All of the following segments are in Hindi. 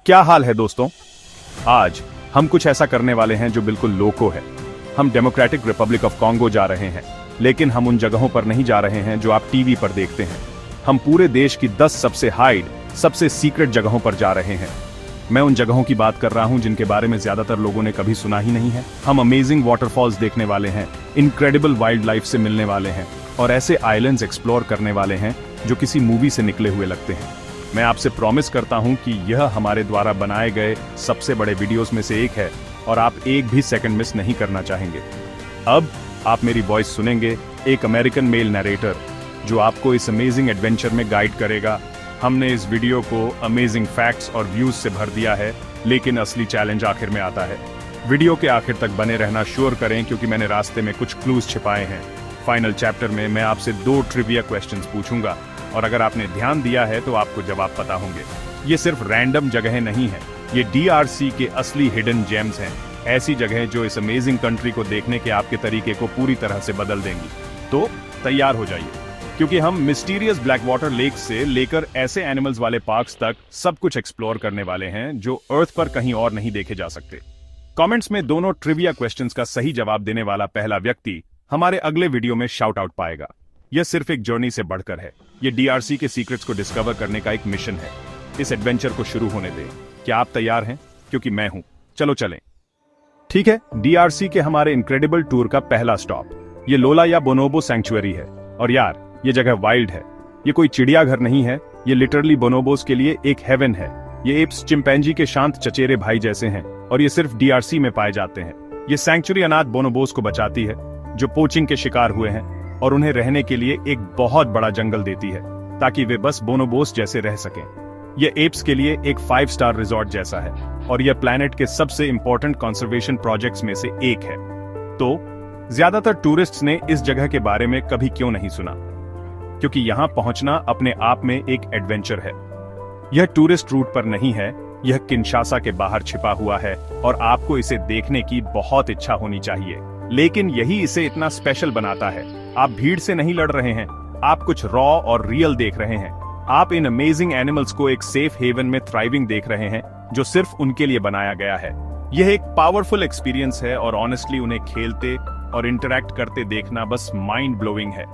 क्या हाल है दोस्तों। आज हम कुछ ऐसा करने वाले हैं जो बिल्कुल लोको है। हम डेमोक्रेटिक रिपब्लिक ऑफ कॉन्गो जा रहे हैं, लेकिन हम उन जगहों पर नहीं जा रहे हैं जो आप टीवी पर देखते हैं। हम पूरे देश की 10 सबसे हाइड, सबसे सीक्रेट जगहों पर जा रहे हैं। मैं उन जगहों की बात कर रहा हूं जिनके बारे में ज्यादातर लोगों ने कभी सुना ही नहीं है। हम अमेजिंग वाटरफॉल्स देखने वाले हैं, इनक्रेडिबल वाइल्ड लाइफ से मिलने वाले हैं और ऐसे आइलैंड्स एक्सप्लोर करने वाले हैं जो किसी मूवी से निकले हुए लगते हैं। मैं आपसे प्रॉमिस करता हूं कि यह हमारे द्वारा बनाए गए सबसे बड़े वीडियोस में से एक है और आप एक भी सेकंड मिस नहीं करना चाहेंगे। अब आप मेरी वॉइस सुनेंगे, एक अमेरिकन मेल नरेटर जो आपको इस अमेजिंग एडवेंचर में गाइड करेगा। हमने इस वीडियो को अमेजिंग फैक्ट्स और व्यूज से भर दिया है, लेकिन असली चैलेंज आखिर में आता है। वीडियो के आखिर तक बने रहना श्योर करें, क्योंकि मैंने रास्ते में कुछ क्लूज छिपाए हैं। फाइनल चैप्टर में मैं आपसे 2 ट्रिविया क्वेश्चंस पूछूंगा और अगर आपने ध्यान दिया है तो आपको जवाब पता होंगे। ये सिर्फ रैंडम जगहें नहीं है, ये DRC के असली हिडन जेम्स हैं। ऐसी जगहें जो इस अमेजिंग कंट्री को देखने के आपके तरीके को पूरी तरह से बदल देंगी। तो तैयार हो जाइए, क्योंकि हम मिस्टीरियस ब्लैक वाटर लेक से लेकर ऐसे एनिमल्स वाले पार्क्स तक सब कुछ एक्सप्लोर करने वाले हैं जो अर्थ पर कहीं और नहीं देखे जा सकते। कमेंट्स में दोनों ट्रिविया क्वेश्चंस का सही जवाब देने वाला पहला व्यक्ति हमारे अगले वीडियो में शाउट आउट पाएगा। यह सिर्फ एक जर्नी से बढ़कर है। यह DRC के सीक्रेट्स को डिस्कवर करने का एक मिशन है। इस एडवेंचर को शुरू होने दें। क्या आप तैयार हैं? क्योंकि मैं हूं। चलो चलें। ठीक है, DRC के हमारे इनक्रेडिबल टूर का पहला स्टॉप ये लोला या बोनोबो सैंक्चुअरी है। और यार, ये जगह वाइल्ड है। ये कोई चिड़ियाघर नहीं है, ये लिटरली बोनोबोस के लिए एक हेवन है। ये एप्स चिंपैंजी के शांत चचेरे भाई जैसे हैं और ये सिर्फ DRC में पाए जाते हैं। ये सैंक्चुअरी अनाथ बोनोबोस को बचाती है जो पोचिंग के शिकार हुए हैं, और उन्हें रहने के लिए एक बहुत बड़ा जंगल देती है ताकि वे बस बोनोबोस जैसे रह सकें। यह एप्स के लिए एक 5 स्टार रिजॉर्ट जैसा है और यह प्लैनेट के सबसे इंपॉर्टेंट कंजर्वेशन प्रोजेक्ट्स में से एक है। तो ज्यादातर टूरिस्ट्स ने इस जगह के बारे में कभी क्यों नहीं सुना? क्योंकि यहां पहुंचना अपने आप में एक एडवेंचर है। यह टूरिस्ट रूट पर नहीं है, यह किंशासा के बाहर छिपा हुआ है और आपको इसे देखने की बहुत इच्छा होनी चाहिए। लेकिन यही इसे इतना स्पेशल बनाता है। आप भीड़ से नहीं लड़ रहे हैं, आप कुछ रॉ और रियल देख रहे हैं। आप इन अमेजिंग एनिमल्स को एक सेफ हेवन में थ्राइविंग देख रहे हैं जो सिर्फ उनके लिए बनाया गया है। यह एक पावरफुल एक्सपीरियंस है और ऑनेस्टली उन्हें खेलते और इंटरैक्ट करते देखना बस माइंड ब्लोइंग है।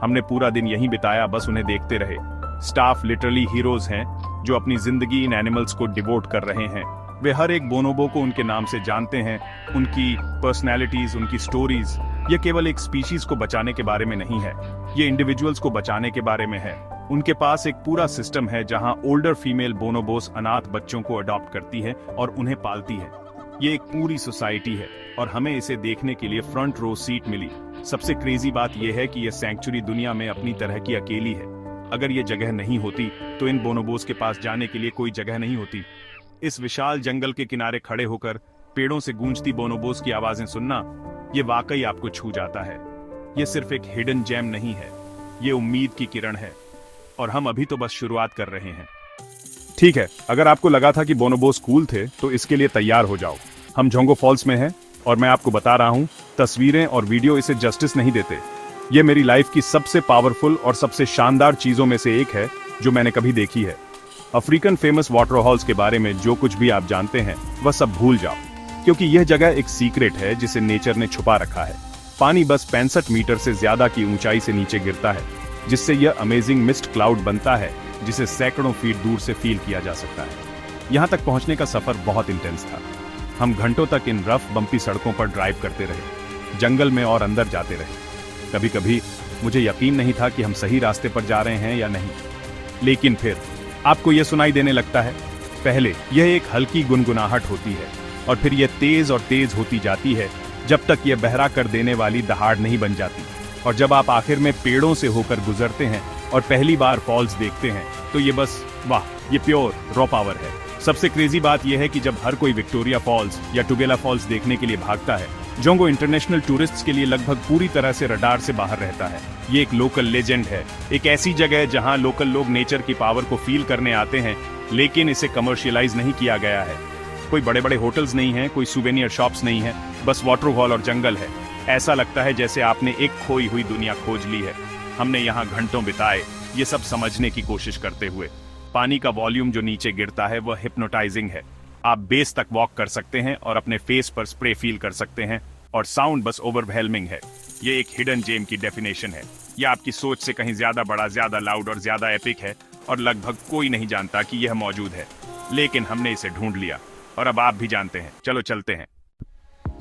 हमने पूरा दिन यहीं बिताया, बस उन्हें देखते रहे। स्टाफ लिटरली हीरोज हैं जो अपनी जिंदगी इन एनिमल्स को डिवोट कर रहे हैं। वे हर एक बोनोबो को उनके नाम से जानते हैं, उनकी पर्सनैलिटीज, उनकी स्टोरीज। ये केवल एक स्पीशीज को बचाने के बारे में नहीं है, ये इंडिविजुअल्स को बचाने के बारे में है। उनके पास एक पूरा सिस्टम है जहां ओल्डर फीमेल बोनोबोस अनाथ बच्चों को अडॉप्ट करती है और उन्हें पालती है। ये एक पूरी सोसाइटी है और हमें इसे देखने के लिए फ्रंट रो सीट मिली। सबसे क्रेजी बात यह है कि यह सैंक्चुअरी दुनिया में अपनी तरह की अकेली है। अगर ये जगह नहीं होती तो इन बोनोबोस के पास जाने के लिए कोई जगह नहीं होती। इस विशाल जंगल के किनारे खड़े होकर पेड़ों से गूंजती बोनोबोस की आवाजें सुनना, ये वाकई आपको छू जाता है। ये सिर्फ एक हिडन जेम नहीं है, ये उम्मीद की किरण है और हम अभी तो बस शुरुआत कर रहे हैं। ठीक है, अगर आपको लगा था कि बोनोबोस कूल थे तो इसके लिए तैयार हो जाओ। हम जोंगो फॉल्स में हैं और मैं आपको बता रहा हूं, तस्वीरें और वीडियो इसे जस्टिस नहीं देते। ये मेरी लाइफ की सबसे पावरफुल और सबसे शानदार चीजों में से एक है जो मैंने कभी देखी है। अफ्रीकन फेमस वाटरहॉल्स के बारे में जो कुछ भी आप जानते हैं वह सब भूल जाओ, क्योंकि यह जगह एक सीक्रेट है जिसे नेचर ने छुपा रखा है। पानी बस 65 मीटर से ज्यादा की ऊंचाई से नीचे गिरता है, जिससे यह अमेजिंग मिस्ट क्लाउड बनता है जिसे सैकड़ों फीट दूर से फील किया जा सकता है। यहाँ तक पहुंचने का सफर बहुत इंटेंस था। हम घंटों तक इन रफ बम्पी सड़कों पर ड्राइव करते रहे, जंगल में और अंदर जाते रहे। कभी कभी मुझे यकीन नहीं था कि हम सही रास्ते पर जा रहे हैं या नहीं, लेकिन फिर आपको यह सुनाई देने लगता है। पहले यह एक हल्की गुनगुनाहट होती है और फिर यह तेज और तेज होती जाती है जब तक यह बहरा कर देने वाली दहाड़ नहीं बन जाती। और जब आप आखिर में पेड़ों से होकर गुजरते हैं और पहली बार फॉल्स देखते हैं तो ये बस वाह, ये प्योर रॉ पावर है। सबसे क्रेजी बात यह है कि जब हर कोई विक्टोरिया फॉल्स या टुगेला फॉल्स देखने के लिए भागता है, जोंगो इंटरनेशनल टूरिस्ट्स के लिए लगभग पूरी तरह से रडार से बाहर रहता है। ये एक लोकल लेजेंड है, एक ऐसी जगह जहां लोकल लोग नेचर की पावर को फील करने आते हैं, लेकिन इसे कमर्शियलाइज नहीं किया गया है। कोई बड़े बड़े होटल्स नहीं हैं, कोई सुवेनियर शॉप्स नहीं है, बस वाटरफॉल और जंगल है। ऐसा लगता है जैसे आपने एक खोई हुई दुनिया खोज ली है। हमने यहाँ घंटों बिताए ये सब समझने की कोशिश करते हुए। पानी का वॉल्यूम जो नीचे गिरता है वह हिप्नोटाइजिंग है। आप बेस तक वॉक कर सकते हैं और अपने फेस पर स्प्रे फील कर सकते हैं, और साउंड बस ओवरवेलमिंग है। ये एक हिडन जेम की डेफिनेशन है। यह आपकी सोच से कहीं ज्यादा बड़ा, ज्यादा लाउड और ज्यादा एपिक है, और लगभग कोई नहीं जानता कि यह मौजूद है। लेकिन हमने इसे ढूंढ लिया, और अब आप भी जानते हैं। चलो चलते हैं।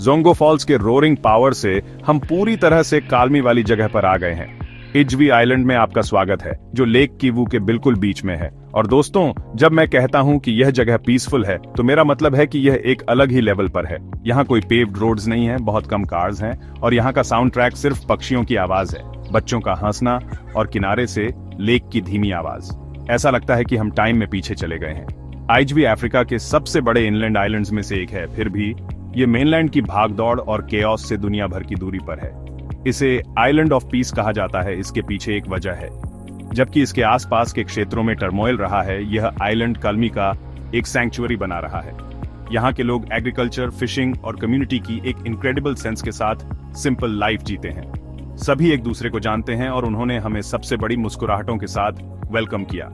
जोंगो फॉल्स के रोरिंग पावर से हम पूरी तरह से काल्मी वाली जगह पर आ गए हैं। इज्वी आइलैंड में आपका स्वागत है, जो लेक कीवू के बिल्कुल बीच में है। और दोस्तों, जब मैं कहता हूं कि यह जगह पीसफुल है, तो मेरा मतलब है कि यह एक अलग ही लेवल पर है। यहाँ कोई पेव्ड रोड्स नहीं है, बहुत कम कार्स हैं, और यहाँ का साउंड ट्रैक सिर्फ पक्षियों की आवाज है, बच्चों का हंसना और किनारे से लेक की धीमी आवाज। ऐसा लगता है कि हम टाइम में पीछे चले गए हैं। आइज्वी अफ्रीका के सबसे बड़े इनलैंड आइलैंड्स में से एक है, फिर भी ये मेनलैंड की भागदौड़ और केओस से दुनिया भर की दूरी पर है। इसे आइलैंड ऑफ पीस कहा जाता है। इसके पीछे एक वजह है। जबकि इसके आसपास के क्षेत्रों में टर्मोइल रहा है, यह आइलैंड काल्मी का एक सैंक्चुअरी बना रहा है। यहाँ के लोग एग्रीकल्चर, फिशिंग और कम्युनिटी की एक इनक्रेडिबल सेंस के साथ सिंपल लाइफ जीते हैं। सभी एक दूसरे को जानते हैं, और उन्होंने हमें सबसे बड़ी मुस्कुराहटों के साथ वेलकम किया।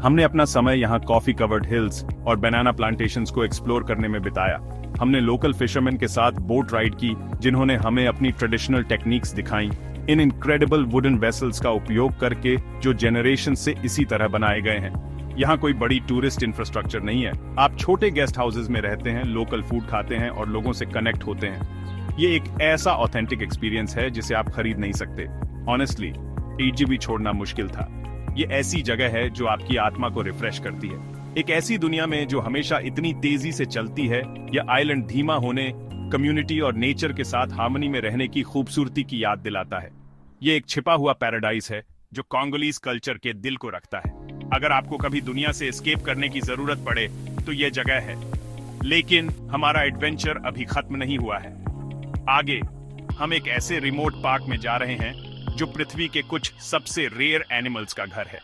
हमने अपना समय यहाँ कॉफी कवर्ड हिल्स और बनाना प्लांटेशंस को एक्सप्लोर करने में बिताया। हमने लोकल फिशरमैन के साथ बोट राइड की, जिन्होंने हमें अपनी ट्रेडिशनल टेक्निक्स दिखाई, इन इनक्रेडिबल वुडन वेसल्स का उपयोग करके, जो जनरेशन से इसी तरह बनाए गए हैं। यहाँ कोई बड़ी टूरिस्ट इंफ्रास्ट्रक्चर नहीं है। आप छोटे गेस्ट हाउसेज में रहते हैं, लोकल फूड खाते हैं और लोगों से कनेक्ट होते हैं। ये एक ऐसा ऑथेंटिक एक्सपीरियंस है जिसे आप खरीद नहीं सकते। ऑनेस्टली, ईजीवी छोड़ना मुश्किल था। ये ऐसी जगह है जो आपकी आत्मा को रिफ्रेश करती है। एक ऐसी दुनिया में जो हमेशा इतनी तेजी से चलती है, यह आइलैंड धीमा होने, कम्युनिटी और नेचर के साथ हार्मनी में रहने की खूबसूरती की याद दिलाता है। ये एक छिपा हुआ पैराडाइज है जो कॉन्गोलीज कल्चर के दिल को रखता है। अगर आपको कभी दुनिया से एस्केप करने की जरूरत पड़े तो यह जगह है। लेकिन हमारा एडवेंचर अभी खत्म नहीं हुआ है। आगे हम एक ऐसे रिमोट पार्क में जा रहे हैं जो पृथ्वी के कुछ सबसे रेयर एनिमल्स का घर है।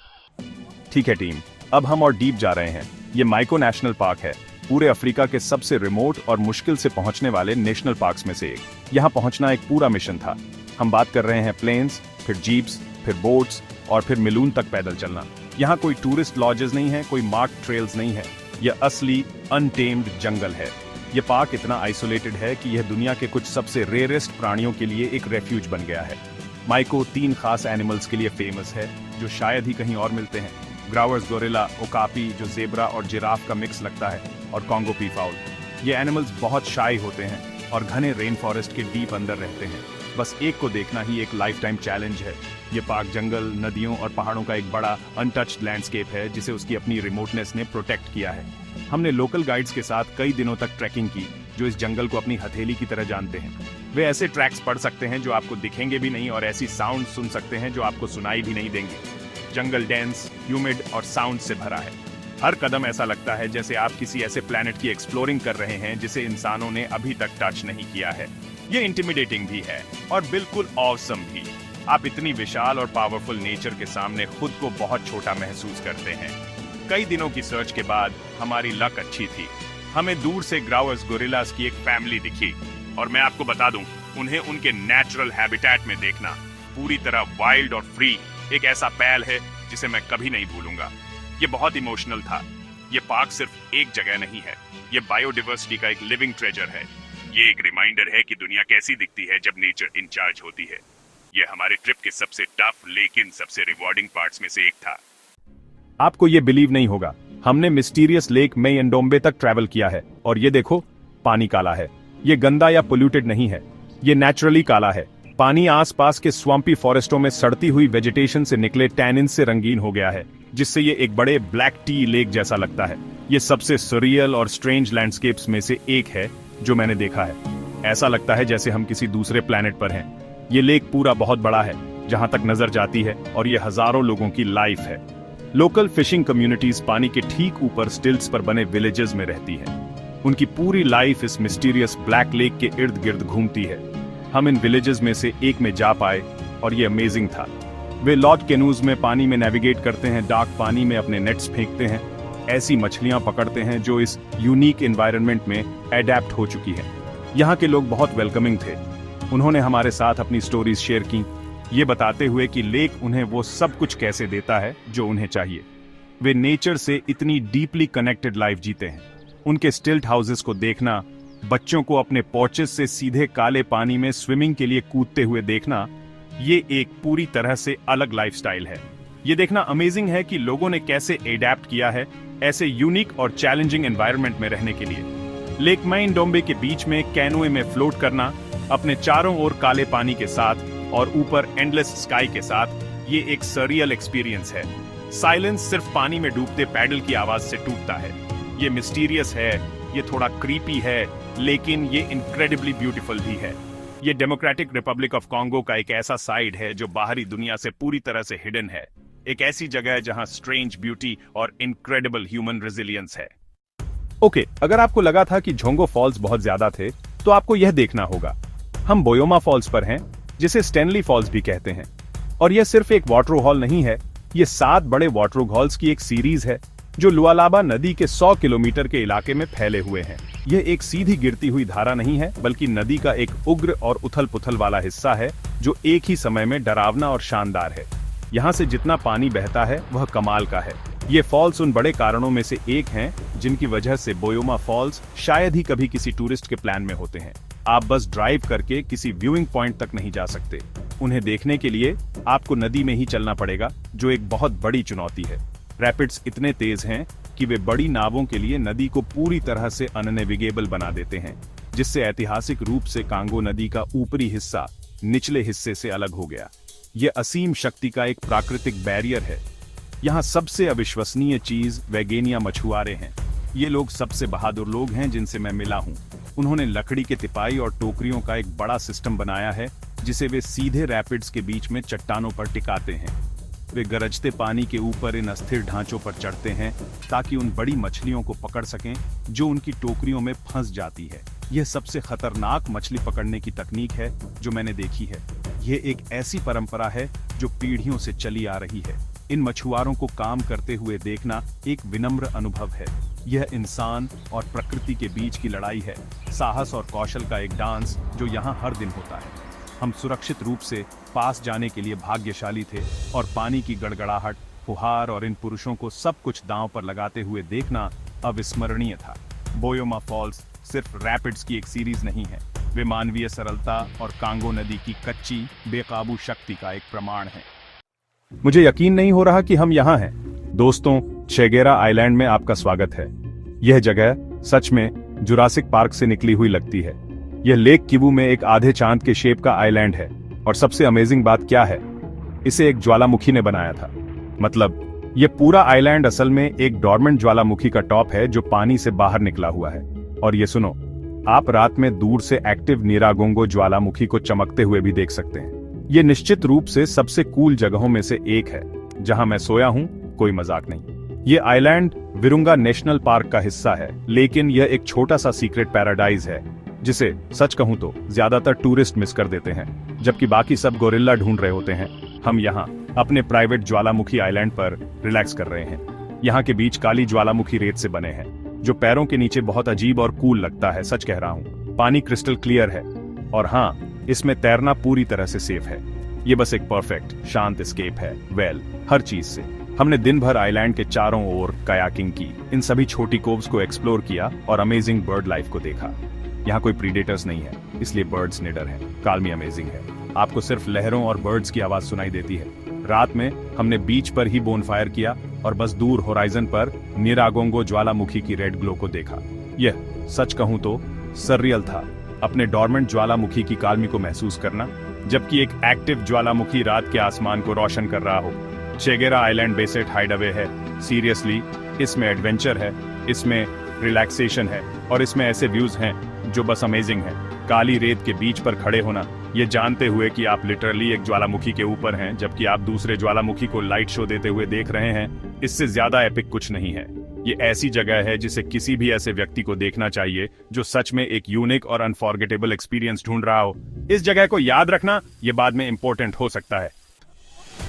ठीक है टीम, अब हम और डीप जा रहे हैं। ये माइको नेशनल पार्क है, पूरे अफ्रीका के सबसे रिमोट और मुश्किल से पहुंचने वाले नेशनल पार्क्स में से एक। यहाँ पहुंचना एक पूरा मिशन था। हम बात कर रहे हैं प्लेन्स, फिर जीप्स, फिर बोट्स और फिर मिलून तक पैदल चलना। यहाँ कोई टूरिस्ट लॉजेस नहीं है, कोई मार्क ट्रेल्स नहीं है। यह असली अनटेम्ड जंगल है। यह पार्क इतना आइसोलेटेड है कि यह दुनिया के कुछ सबसे रेयरेस्ट प्राणियों के लिए एक रेफ्यूज बन गया है। माइको 3 खास एनिमल्स के लिए फेमस है जो शायद ही कहीं और मिलते हैं। ग्रावर्स गोरिल्ला, ओकापी जो जेब्रा और जिराफ का मिक्स लगता है, और कॉन्गो पीफाउल। ये एनिमल्स बहुत शाई होते हैं और घने रेन फॉरेस्ट के डीप अंदर रहते हैं। बस एक को देखना ही एक लाइफ टाइम चैलेंज है। ये पार्क जंगल, नदियों और पहाड़ों का एक बड़ा अनटच्ड लैंडस्केप है जिसे उसकी अपनी रिमोटनेस ने प्रोटेक्ट किया है। हमने लोकल गाइड्स के साथ कई दिनों तक ट्रैकिंग की, जो इस जंगल को अपनी हथेली की तरह जानते हैं। वे ऐसे ट्रैक्स पढ़ सकते हैं जो आपको दिखेंगे भी नहीं, और ऐसी साउंड सुन सकते हैं जो आपको सुनाई भी नहीं देंगे। जंगल डेंस, ह्यूमिड और साउंड से भरा है। हर कदम ऐसा लगता है जैसे आप किसी ऐसे प्लैनेट की एक्सप्लोरिंग कर रहे हैं जिसे इंसानों ने अभी तक टच नहीं किया है। ये इंटिमिडेटिंग भी है और बिल्कुल ऑसम भी। आप इतनी विशाल और पावरफुल नेचर के सामने खुद को बहुत छोटा महसूस करते हैं। कई दिनों की सर्च के बाद हमारी लक अच्छी थी। हमें दूर से ग्रावर्स गोरिल्लास की एक फैमिली दिखी, और मैं आपको बता दूं, उन्हें उनके नेचुरल हैबिटेट में देखना, पूरी तरह वाइल्ड और फ्री, एक ऐसा पहल है जिसे मैं कभी नहीं भूलूंगा। ये बहुत इमोशनल था। ये पार्क सिर्फ एक जगह नहीं है, ये बायोडाइवर्सिटी का एक लिविंग ट्रेजर है। ये एक रिमाइंडर है कि दुनिया कैसी दिखती है जब नेचर इंचार्ज होती है। ये हमारे ट्रिप के सबसे टफ लेकिन सबसे रिवॉर्डिंग पार्ट्स में से एक था। आपको ये बिलीव नहीं होगा, हमने मिस्टीरियस लेक मेयंडोम्बे तक ट्रैवल किया है, और ये देखो, पानी काला है। ये गंदा या पोल्यूटेड नहीं है, ये नेचुरली काला है। पानी आसपास के स्वाम्पी फॉरेस्टों में सड़ती हुई वेजिटेशन से निकले टैनिन से रंगीन हो गया है, जिससे ये एक बड़े ब्लैक टी लेक जैसा लगता है। ये सबसे सरियल और स्ट्रेंज लैंडस्केप्स में से एक है जो मैंने देखा है। ऐसा लगता है जैसे हम किसी दूसरे प्लैनेट पर हैं। ये लेक पूरा बहुत बड़ा है, जहां तक नजर जाती है, और ये हजारों लोगों की लाइफ है। लोकल फिशिंग कम्युनिटीज पानी के ठीक ऊपर स्टिल्ट्स पर बने विलेजेस में रहती है। उनकी पूरी लाइफ इस मिस्टीरियस ब्लैक लेक के इर्द गिर्द घूमती है। हम इन विलेजेस में से एक में जा पाए और ये अमेजिंग था। वे लॉट कैनूज में पानी में नेविगेट करते हैं, डार्क पानी में अपने नेट्स फेंकते हैं, ऐसी मछलियां पकड़ते हैं जो इस यूनिक एनवायरनमेंट में एडेप्ट हो चुकी हैं। यहाँ के लोग बहुत वेलकमिंग थे। उन्होंने हमारे साथ अपनी स्टोरीज शेयर की, ये बताते हुए कि लेक उन्हें वो सब कुछ कैसे देता है जो उन्हें चाहिए। वे नेचर से इतनी डीपली कनेक्टेड लाइफ जीते हैं। उनके स्टिल्ट हाउसेस को देखना, बच्चों को अपने पोर्चेस से सीधे काले पानी में स्विमिंग के लिए कूदते हुए देखना, ये एक पूरी तरह से अलग लाइफस्टाइल है। ये देखना अमेजिंग है कि लोगों ने कैसे एडेप्ट किया है ऐसे यूनिक और चैलेंजिंग एनवायरनमेंट में रहने के लिए। लेक मैनडोम्बे के बीच में कैनोए में फ्लोट करना, अपने चारों ओर काले पानी के साथ और ऊपर एंडलेस स्काई के साथ, ये एक सरियल एक्सपीरियंस है। साइलेंस सिर्फ पानी में डूबते पैडल की आवाज से टूटता है। ये मिस्टीरियस है, ये थोड़ा क्रीपी है, लेकिन ये इनक्रेडिबली ब्यूटीफुल भी है। ये डेमोक्रेटिक रिपब्लिक ऑफ कॉन्गो का एक ऐसा साइड है जो बाहरी दुनिया से पूरी तरह से हिडन है। एक ऐसी जगह है जहां स्ट्रेंज ब्यूटी और इनक्रेडिबल ह्यूमन रेजिलियंस है। ओके, अगर आपको लगा था कि झोंगो फॉल्स बहुत ज्यादा थे, तो आपको यह देखना होगा। हम बोयोमा फॉल्स पर हैं, जिसे स्टैनली फॉल्स भी कहते हैं। और यह सिर्फ एक वाटर हॉल नहीं है, ये 7 बड़े वाटर हॉल्स की एक सीरीज है जो लुआलाबा नदी के 100 किलोमीटर के इलाके में फैले हुए हैं। यह एक सीधी गिरती हुई धारा नहीं है, बल्कि नदी का एक उग्र और उथल पुथल वाला हिस्सा है जो एक ही समय में डरावना और शानदार है। यहाँ से जितना पानी बहता है वह कमाल का है। ये फॉल्स उन बड़े कारणों में से एक हैं जिनकी वजह से बोयोमा फॉल्स शायद ही कभी किसी टूरिस्ट के प्लान में होते हैं। आप बस ड्राइव करके किसी व्यूइंग पॉइंट तक नहीं जा सकते। उन्हें देखने के लिए आपको नदी में ही चलना पड़ेगा, जो एक बहुत बड़ी चुनौती है। रैपिड्स इतने तेज हैं कि वे बड़ी नावों के लिए नदी को पूरी तरह से अननेविगेबल बना देते हैं, जिससे ऐतिहासिक रूप से कांगो नदी का ऊपरी हिस्सा निचले हिस्से से अलग हो गया। यह असीम शक्ति का एक प्राकृतिक बैरियर है। यहाँ सबसे अविश्वसनीय चीज वैगेनिया मछुआरे हैं। ये लोग सबसे बहादुर लोग हैं जिनसे मैं मिला हूँ। उन्होंने लकड़ी के तिपाई और टोकरियों का एक बड़ा सिस्टम बनाया है, जिसे वे सीधे रैपिड्स के बीच में चट्टानों पर टिकाते हैं। वे गरजते पानी के ऊपर इन अस्थिर ढांचों पर चढ़ते हैं ताकि उन बड़ी मछलियों को पकड़ सकें जो उनकी टोकरियों में फंस जाती है। यह सबसे खतरनाक मछली पकड़ने की तकनीक है जो मैंने देखी है। यह एक ऐसी परंपरा है जो पीढ़ियों से चली आ रही है। इन मछुआरों को काम करते हुए देखना एक विनम्र अनुभव है। यह इंसान और प्रकृति के बीच की लड़ाई है, साहस और कौशल का एक डांस जो यहाँ हर दिन होता है। हम सुरक्षित रूप से पास जाने के लिए भाग्यशाली थे और पानी की गड़गड़ाहट, फुहार और इन पुरुषों को सब कुछ दांव पर लगाते हुए देखना अविस्मरणीय था। बोयोमा फॉल्स सिर्फ रैपिड्स की एक सीरीज नहीं है, वे मानवीय सरलता और कांगो नदी की कच्ची बेकाबू शक्ति का एक प्रमाण है। मुझे यकीन नहीं हो रहा कि हम यहाँ हैं। दोस्तों, चेगेरा आइलैंड में आपका स्वागत है। यह जगह सच में जुरासिक पार्क से निकली हुई लगती है। यह लेक किवू में एक आधे चांद के शेप का आइलैंड है, और सबसे अमेजिंग बात क्या है, इसे एक ज्वालामुखी ने बनाया था। मतलब यह पूरा आइलैंड असल में एक डॉर्मेंट ज्वालामुखी का टॉप है जो पानी से बाहर निकला हुआ है। और ये सुनो, आप रात में दूर से एक्टिव नीरागोंगो ज्वालामुखी को चमकते हुए भी देख सकते हैं। ये निश्चित रूप से सबसे कूल जगहों में से एक है जहां मैं सोया हूं, कोई मजाक नहीं। ये आइलैंड विरुंगा नेशनल पार्क का हिस्सा है, लेकिन यह एक छोटा सा सीक्रेट पैराडाइज है जिसे सच कहूं तो ज्यादातर टूरिस्ट मिस कर देते हैं, जबकि बाकी सब गोरिल्ला ढूंढ रहे होते हैं। हम यहाँ अपने प्राइवेट ज्वालामुखी आइलैंड पर रिलैक्स कर रहे हैं। यहाँ के बीच काली ज्वालामुखी रेत से बने हैं जो पैरों के नीचे बहुत अजीब और कूल लगता है। सच कह रहा हूँ, पानी क्रिस्टल क्लियर है और हाँ, इसमें तैरना पूरी तरह से सेफ है। ये बस एक परफेक्ट शांत एस्केप है। हर चीज से हमने दिन भर आइलैंड के चारों ओर कायाकिंग की, इन सभी छोटी कोव्स को एक्सप्लोर किया और अमेजिंग बर्ड लाइफ को देखा। यहाँ कोई प्रीडेटर्स नहीं है, इसलिए बर्ड्स निडर हैं। कालमी अमेजिंग है, आपको सिर्फ लहरों और बर्ड्स की आवाज सुनाई देती है। रात में हमने बीच पर ही बोनफायर किया और बस दूर होराइजन पर नीरागोंगो ज्वालामुखी की रेड ग्लो को देखा। यह सच कहूं तो सररियल था, अपने डॉर्मेंट ज्वालामुखी की कालमी को महसूस करना जबकि एक एक्टिव ज्वालामुखी रात के आसमान को रोशन कर रहा हो। चेगेरा आइलैंड बेसेट हाइडअवे है। सीरियसली, इसमें एडवेंचर है, इसमें रिलैक्सेशन है और इसमें ऐसे व्यूज हैं जो बस अमेजिंग है। काली रेत के बीच पर खड़े होना, ये जानते हुए कि आप लिटरली एक ज्वालामुखी के ऊपर हैं जबकि आप दूसरे ज्वालामुखी को लाइट शो देते हुए देख रहे हैं, इससे ज्यादा एपिक कुछ नहीं है। ये ऐसी जगह है जिसे किसी भी ऐसे व्यक्ति को देखना चाहिए जो सच में एक यूनिक और अनफॉरगेटेबल एक्सपीरियंस ढूंढ रहा हो। इस जगह को याद रखना, ये बाद में इंपॉर्टेंट हो सकता है।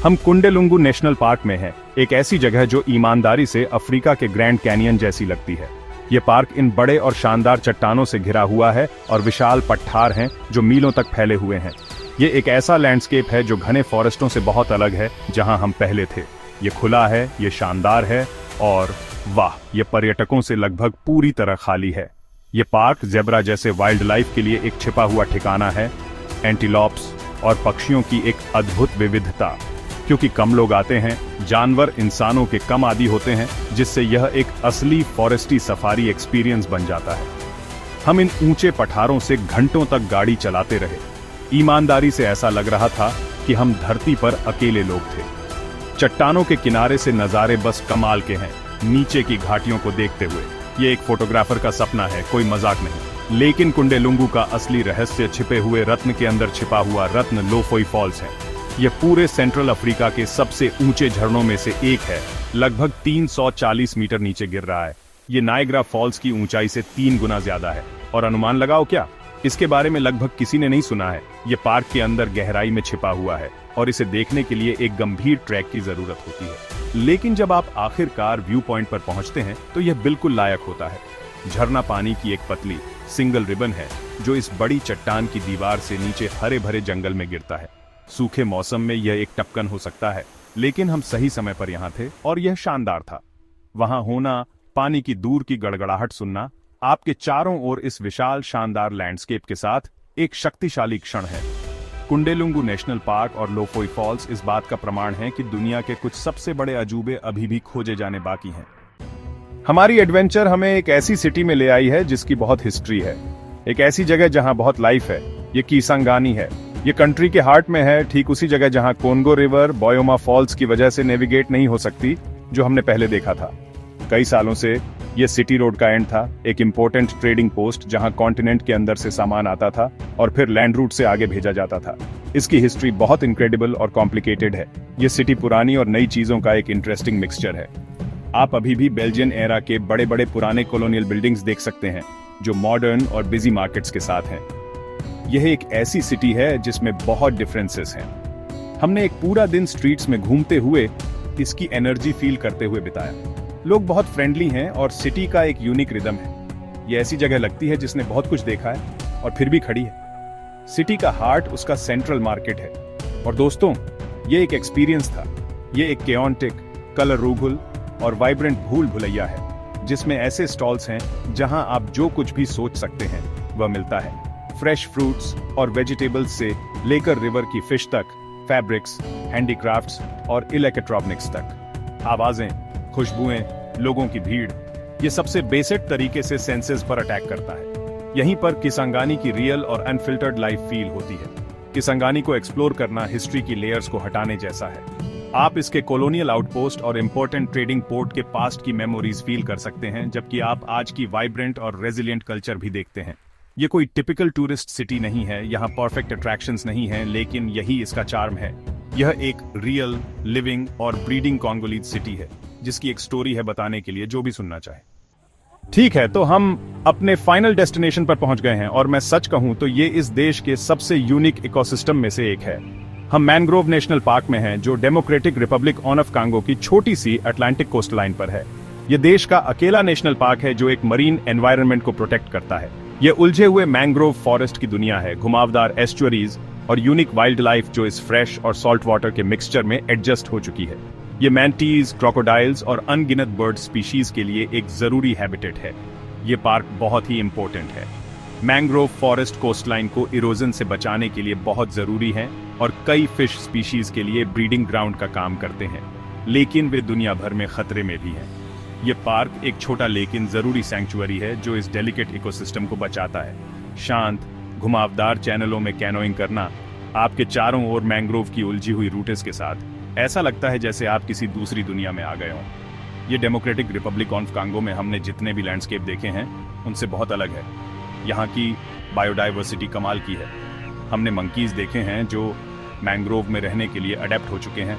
हम कुंडेलुंगू नेशनल पार्क में हैं, एक ऐसी जगह जो ईमानदारी से अफ्रीका के ग्रैंड कैनियन जैसी लगती है। ये पार्क इन बड़े और शानदार चट्टानों से घिरा हुआ है और विशाल पठार हैं जो मीलों तक फैले हुए हैं। ये एक ऐसा लैंडस्केप है जो घने फॉरेस्टों से बहुत अलग है जहां हम पहले थे। ये खुला है, ये शानदार है और वाह, ये पर्यटकों से लगभग पूरी तरह खाली है। ये पार्क जेब्रा जैसे वाइल्ड लाइफ के लिए एक छिपा हुआ ठिकाना है। एंटीलॉप्स और पक्षियों की एक अद्भुत विविधता। क्योंकि कम लोग आते हैं, जानवर इंसानों के कम आदी होते हैं, जिससे यह एक असली फॉरेस्टी सफारी एक्सपीरियंस बन जाता है। हम इन ऊंचे पठारों से घंटों तक गाड़ी चलाते रहे। ईमानदारी से ऐसा लग रहा था कि हम धरती पर अकेले लोग थे। चट्टानों के किनारे से नज़ारे बस कमाल के हैं, नीचे की घाटियों को देखते हुए। ये एक फोटोग्राफर का सपना है, कोई मजाक नहीं। लेकिन कुंडेलुंगू का असली रहस्य छिपे हुए रत्न के अंदर छिपा हुआ रत्न लोफोई फॉल्स है। यह पूरे सेंट्रल अफ्रीका के सबसे ऊंचे झरनों में से एक है। लगभग 340 मीटर नीचे गिर रहा है। ये नायग्रा फॉल्स की ऊंचाई से 3 गुना ज्यादा है। और अनुमान लगाओ क्या, इसके बारे में लगभग किसी ने नहीं सुना है। ये पार्क के अंदर गहराई में छिपा हुआ है और इसे देखने के लिए एक गंभीर ट्रैक की जरूरत होती है। लेकिन जब आप आखिरकार व्यू पॉइंट पर पहुंचते हैं तो यह बिल्कुल लायक होता है। झरना पानी की एक पतली सिंगल रिबन है जो इस बड़ी चट्टान की दीवार से नीचे हरे भरे जंगल में गिरता है। सूखे मौसम में यह एक टपकन हो सकता है, लेकिन हम सही समय पर यहाँ थे और यह शानदार था। वहां होना, पानी की दूर की गड़गड़ाहट सुनना, आपके चारों ओर इस विशाल शानदार लैंडस्केप के साथ एक शक्तिशाली क्षण है। कुंडेलुंगू नेशनल पार्क और लोफोई फॉल्स इस बात का प्रमाण है कि दुनिया के कुछ सबसे बड़े अजूबे अभी भी खोजे जाने बाकी हैं। हमारी एडवेंचर हमें एक ऐसी सिटी में ले आई है जिसकी बहुत हिस्ट्री है, एक ऐसी जगह जहां बहुत लाइफ है। ये किसांगानी है। ये कंट्री के हार्ट में है, ठीक उसी जगह जहां कोंगो रिवर बोयोमा फॉल्स की वजह से नेविगेट नहीं हो सकती, जो हमने पहले देखा था। कई सालों से यह सिटी रोड का एंड था, एक इंपॉर्टेंट ट्रेडिंग पोस्ट जहां कॉन्टिनेंट के अंदर से सामान आता था और फिर लैंड रूट से आगे भेजा जाता था। इसकी हिस्ट्री बहुत इनक्रेडिबल और कॉम्प्लिकेटेड है। यह सिटी पुरानी और नई चीजों का एक इंटरेस्टिंग मिक्सचर है। आप अभी भी बेल्जियन एरा के बड़े बड़े पुराने कॉलोनियल बिल्डिंग्स देख सकते हैं जो मॉडर्न और बिजी मार्केट्स के साथ हैं। यह एक ऐसी सिटी है जिसमें बहुत डिफरेंसेस हैं। हमने एक पूरा दिन स्ट्रीट्स में घूमते हुए इसकी एनर्जी फील करते हुए बिताया। लोग बहुत फ्रेंडली हैं और सिटी का एक यूनिक रिदम है। यह ऐसी जगह लगती है जिसने बहुत कुछ देखा है और फिर भी खड़ी है। सिटी का हार्ट उसका सेंट्रल मार्केट है। और दोस्तों, यह एक एक्सपीरियंस था। यह एक केओटिक, कलरफुल और वाइब्रेंट भूल भुलैया है, जिसमें ऐसे स्टॉल्स हैं जहां आप जो कुछ भी सोच सकते हैं वह मिलता है। फ्रेश फ्रूट्स और वेजिटेबल्स से लेकर रिवर की फिश तक, फैब्रिक्स, हैंडीक्राफ्ट्स और इलेक्ट्रॉनिक्स तक। आवाजें, खुशबुएं, लोगों की भीड़, ये सबसे बेसिक तरीके से सेंसेस पर अटैक करता है। यहीं पर किसांगानी की रियल और अनफिल्टर्ड लाइफ फील होती है। किसांगानी को एक्सप्लोर करना हिस्ट्री की लेयर्स को हटाने जैसा है। आप इसके कॉलोनियल आउटपोस्ट और इंपॉर्टेंट ट्रेडिंग पोर्ट के पास्ट की मेमोरीज फील कर सकते हैं, जबकि आप आज की वाइब्रेंट और रेजिलिएंट कल्चर भी देखते हैं। ये कोई टिपिकल टूरिस्ट सिटी नहीं है, यहाँ परफेक्ट अट्रैक्शंस नहीं हैं, लेकिन यही इसका चार्म है। यह एक रियल, लिविंग और ब्रीडिंग कॉन्गोलीज सिटी है, जिसकी एक स्टोरी है बताने के लिए जो भी सुनना चाहे। ठीक है, तो हम अपने फाइनल डेस्टिनेशन पर पहुंच गए हैं और मैं सच कहूं तो ये इस देश के सबसे यूनिक इकोसिस्टम में से एक है। हम मैनग्रोव नेशनल पार्क में हैं, जो डेमोक्रेटिक रिपब्लिक ऑफ कांगो की छोटी सी अटलांटिक कोस्ट लाइन पर है। यह देश का अकेला नेशनल पार्क है जो एक मरीन एनवायरनमेंट को प्रोटेक्ट करता है। यह उलझे हुए मैंग्रोव फॉरेस्ट की दुनिया है, घुमावदार एस्चुअरीज और यूनिक वाइल्ड लाइफ जो इस फ्रेश और सॉल्ट वाटर के मिक्सचर में एडजस्ट हो चुकी है। ये मैंटीज, क्रोकोडाइल्स और अनगिनत बर्ड स्पीशीज के लिए एक जरूरी हैबिटेट है। ये पार्क बहुत ही इंपॉर्टेंट है। मैंग्रोव फॉरेस्ट कोस्टलाइन को इरोजन से बचाने के लिए बहुत जरूरी है और कई फिश स्पीशीज के लिए ब्रीडिंग ग्राउंड का काम करते हैं, लेकिन वे दुनिया भर में खतरे में भी हैं। ये पार्क एक छोटा लेकिन जरूरी सैंक्चुअरी है जो इस डेलिकेट इकोसिस्टम को बचाता है। शांत, घुमावदार चैनलों में कैनोइंग करना, आपके चारों ओर मैंग्रोव की उलझी हुई रूट्स के साथ, ऐसा लगता है जैसे आप किसी दूसरी दुनिया में आ गए हों। ये डेमोक्रेटिक रिपब्लिक ऑफ कांगो में हमने जितने भी लैंडस्केप देखे हैं उनसे बहुत अलग है। यहाँ की बायोडाइवर्सिटी कमाल की है। हमने मंकीज देखे हैं जो मैंग्रोव में रहने के लिए अडेप्ट हो चुके हैं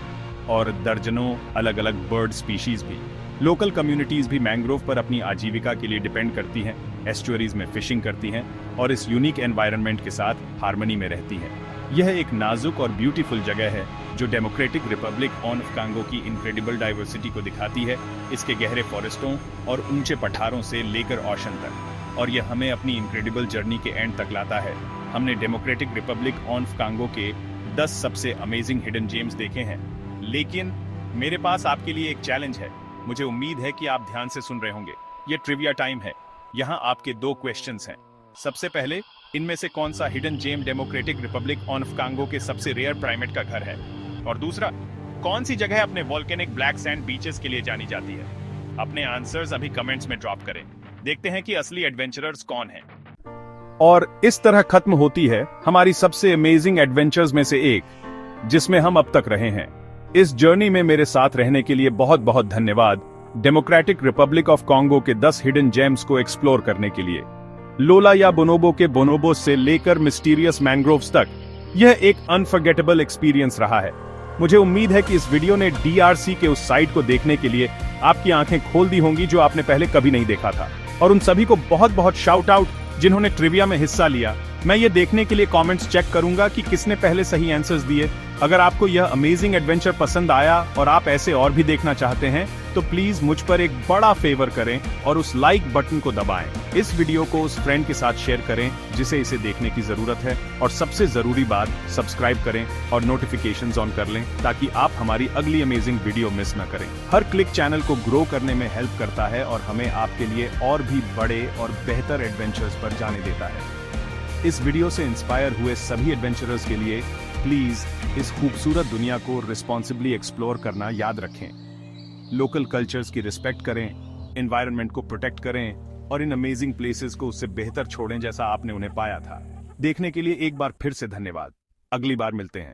और दर्जनों अलग अलग बर्ड स्पीशीज भी। लोकल कम्युनिटीज भी मैंग्रोव पर अपनी आजीविका के लिए डिपेंड करती हैं, एस्चुअरीज में फिशिंग करती हैं और इस यूनिक एनवायरनमेंट के साथ हार्मनी में रहती हैं। यह एक नाजुक और ब्यूटीफुल जगह है जो डेमोक्रेटिक रिपब्लिक ऑफ कांगो की इनक्रेडिबल डाइवर्सिटी को दिखाती है, इसके गहरे फॉरेस्टों और ऊंचे पठारों से लेकर ओशन तक। और यह हमें अपनी इनक्रेडिबल जर्नी के एंड तक लाता है। हमने डेमोक्रेटिक रिपब्लिक ऑफ कांगो के 10 सबसे अमेजिंग हिडन जेम्स देखे हैं, लेकिन मेरे पास आपके लिए एक चैलेंज है। मुझे उम्मीद है कि आप ध्यान से सुन रहे होंगे। ये ट्रिविया टाइम है। यहाँ आपके 2 क्वेश्चंस हैं। सबसे पहले, इनमें से कौन सा hidden gem Democratic Republic of Congo के सबसे रेयर प्राइमेट का घर है? और दूसरा, कौन सी जगह अपने वोल्केनिक ब्लैक सैंड बीचेस के लिए जानी जाती है? अपने आंसर्स अभी कमेंट्स में ड्रॉप करें। देखते हैं कि असली एडवेंचरर्स कौन हैं। और इस तरह खत्म होती है हमारी सबसे अमेजिंग एडवेंचर्स में से एक, जिसमें हम अब तक रहे हैं। इस जर्नी में मेरे साथ रहने के लिए बहुत बहुत धन्यवाद। डेमोक्रेटिक रिपब्लिक ऑफ कांगो के 10 हिडन जेम्स को एक्सप्लोर करने के लिए, लोला या बोनोबो के बोनोबो से लेकर मिस्टीरियस मैंग्रोव्स तक, यह एक अनफॉरगेटेबल एक्सपीरियंस रहा है। मुझे उम्मीद है कि इस वीडियो ने डीआरसी के उस साइट को देखने के लिए आपकी आंखें खोल दी होंगी जो आपने पहले कभी नहीं देखा था। और उन सभी को बहुत बहुत शाउट आउट जिन्होंने ट्रिविया में हिस्सा लिया। मैं ये देखने के लिए कमेंट्स चेक करूंगा कि किसने पहले सही आंसर्स दिए। अगर आपको यह अमेजिंग एडवेंचर पसंद आया और आप ऐसे और भी देखना चाहते हैं तो प्लीज मुझ पर एक बड़ा फेवर करें और उस लाइक बटन को दबाएं। इस वीडियो को उस फ्रेंड के साथ शेयर करें जिसे इसे देखने की जरूरत है। और सबसे जरूरी बात, सब्सक्राइब करें और नोटिफिकेशंस ऑन कर लें ताकि आप हमारी अगली अमेजिंग वीडियो मिस न करें। हर क्लिक चैनल को ग्रो करने में हेल्प करता है और हमें आपके लिए और भी बड़े और बेहतर एडवेंचर्स पर जाने देता है। इस वीडियो से इंस्पायर हुए सभी एडवेंचरर्स के लिए प्लीज इस खूबसूरत दुनिया को रिस्पॉन्सिबली एक्सप्लोर करना याद रखें। लोकल कल्चर्स की रिस्पेक्ट करें, एनवायरनमेंट को प्रोटेक्ट करें और इन अमेजिंग प्लेसेस को उससे बेहतर छोड़ें जैसा आपने उन्हें पाया था। देखने के लिए एक बार फिर से धन्यवाद। अगली बार मिलते हैं।